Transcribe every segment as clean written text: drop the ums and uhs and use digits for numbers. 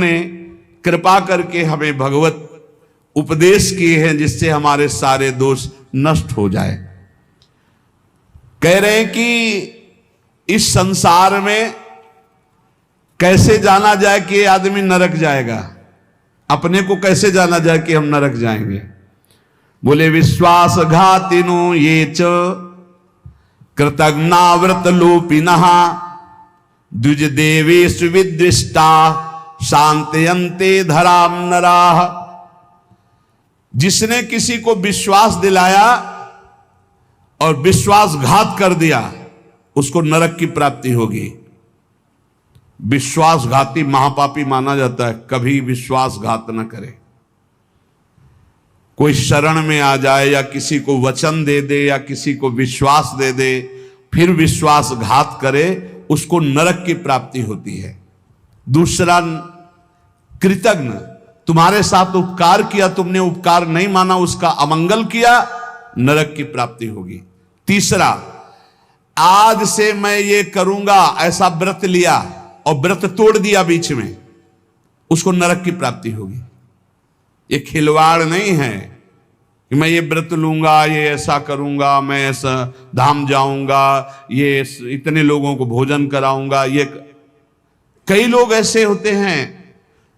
ने कृपा करके हमें भगवत उपदेश किए हैं जिससे हमारे सारे दोष नष्ट हो जाए। कह रहे हैं कि इस संसार में कैसे जाना जाए कि ये आदमी नरक जाएगा, अपने को कैसे जाना जाए कि हम नरक जाएंगे। बोले विश्वासघातिनो ये च कृतज्ञाव्रत लोपिनः द्विज देवेषु विदृष्टा शांतयन्ते धराम नराः। जिसने किसी को विश्वास दिलाया और विश्वासघात कर दिया उसको नरक की प्राप्ति होगी। विश्वासघाती महापापी माना जाता है, कभी विश्वासघात न करे। कोई शरण में आ जाए या किसी को वचन दे दे या किसी को विश्वास दे दे फिर विश्वासघात करे, उसको नरक की प्राप्ति होती है। दूसरा, कृतज्ञ, तुम्हारे साथ उपकार किया, तुमने उपकार नहीं माना, उसका अमंगल किया, नरक की प्राप्ति होगी। तीसरा, आज से मैं ये करूंगा ऐसा व्रत लिया और व्रत तोड़ दिया बीच में, उसको नरक की प्राप्ति होगी। ये खिलवाड़ नहीं है कि मैं ये व्रत लूंगा, ये ऐसा करूंगा, मैं ऐसा धाम जाऊंगा, ये इतने लोगों को भोजन कराऊंगा। ये कई लोग ऐसे होते हैं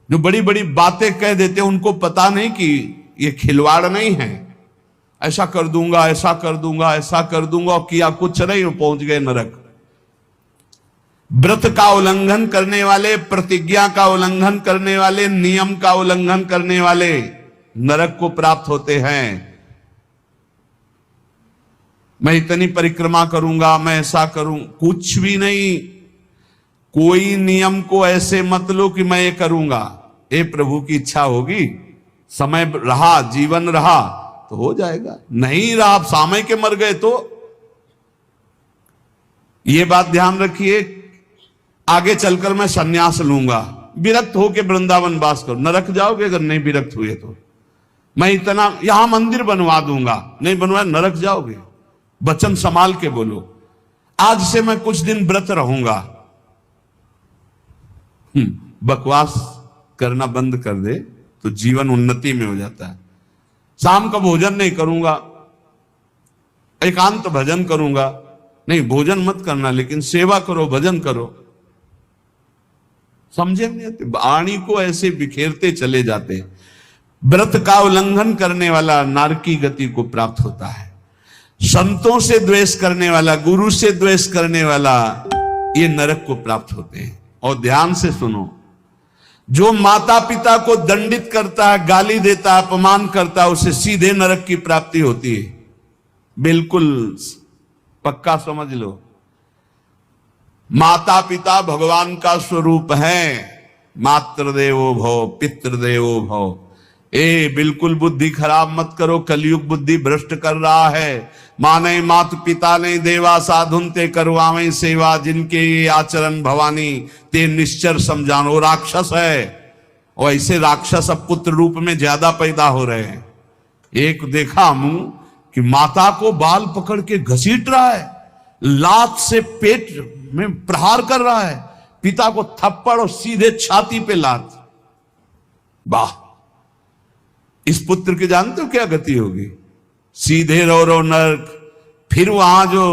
जो बड़ी बड़ी बातें कह देते हैं, उनको पता नहीं कि ये खिलवाड़ नहीं है। ऐसा कर दूंगा, ऐसा कर दूंगा, ऐसा कर दूंगा, और किया कुछ नहीं, पहुंच गए नरक। व्रत का उल्लंघन करने वाले, प्रतिज्ञा का उल्लंघन करने वाले, नियम का उल्लंघन करने वाले नरक को प्राप्त होते हैं। मैं इतनी परिक्रमा करूंगा, मैं ऐसा करूं, कुछ भी नहीं। कोई नियम को ऐसे मत लो कि मैं ये करूंगा। ए प्रभु की इच्छा होगी, समय रहा, जीवन रहा तो हो जाएगा, नहीं रहा, आप सामय के मर गए तो। ये बात ध्यान रखिए, आगे चलकर मैं सन्यास लूंगा, विरक्त होके वृंदावन वास करो, नरक जाओगे अगर नहीं विरक्त हुए तो। मैं इतना यहां मंदिर बनवा दूंगा, नहीं बनवाया नरक जाओगे। वचन संभाल के बोलो, आज से मैं कुछ दिन व्रत रहूंगा। बकवास करना बंद कर दे तो जीवन उन्नति में हो जाता है। शाम का भोजन नहीं करूंगा, एकांत भजन करूंगा, नहीं भोजन मत करना लेकिन सेवा करो, भजन करो। समझे नहीं आते, वाणी को ऐसे बिखेरते चले जाते हैं। व्रत का उल्लंघन करने वाला नरकी गति को प्राप्त होता है। संतों से द्वेष करने वाला, गुरु से द्वेष करने वाला, ये नरक को प्राप्त होते हैं। और ध्यान से सुनो, जो माता पिता को दंडित करता है, गाली देता है, अपमान करता है, उसे सीधे नरक की प्राप्ति होती है। बिल्कुल पक्का समझ लो। माता पिता भगवान का स्वरूप है। मातृदेवो भव, पितृदेवो भव। बिल्कुल बुद्धि खराब मत करो, कलयुग बुद्धि भ्रष्ट कर रहा है। माने मात पिता ने देवा साधुन ते करवावे सेवा, जिनके ये आचरण भवानी ते निश्चर समझानो। राक्षस है, और ऐसे राक्षस अब पुत्र रूप में ज्यादा पैदा हो रहे हैं। एक देखा मुंह कि माता को बाल पकड़ के घसीट रहा है, लात से पेट में प्रहार कर रहा है, पिता को थप्पड़ और सीधे छाती पे लात। वाह, इस पुत्र के जानते हो क्या गति होगी? सीधे रो नरक। फिर वहां जो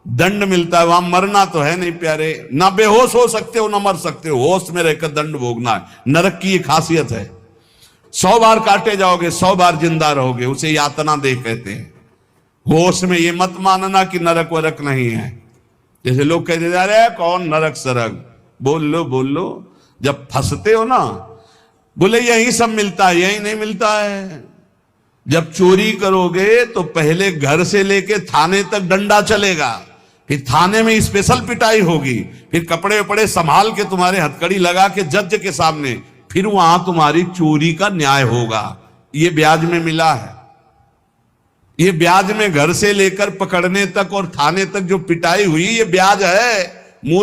दंड मिलता है, वहां मरना तो है नहीं प्यारे, ना बेहोश हो सकते हो ना मर सकते हो, होश में रहकर दंड भोगना है। नरक की ये खासियत है। 100 बार काटे जाओगे, 100 बार जिंदा रहोगे, उसे यातना दे कहते हैं। होश में ये मत मानना कि नरक वरक नहीं है। जैसे लोग कहते जा रहे हैं कौन नरक सरक, बोल लो। जब फंसते हो ना, बोले यही सब मिलता है, यही नहीं मिलता है। जब चोरी करोगे तो पहले घर से लेके थाने तक डंडा चलेगा, फिर थाने में स्पेशल पिटाई होगी, फिर कपड़े वपड़े संभाल के तुम्हारे हथकड़ी लगा के जज के सामने, फिर वहां तुम्हारी चोरी का न्याय होगा। ये ब्याज में मिला है। ये ब्याज में घर से लेकर पकड़ने तक और थाने तक जो पिटाई हुई, ये ब्याज है। मूल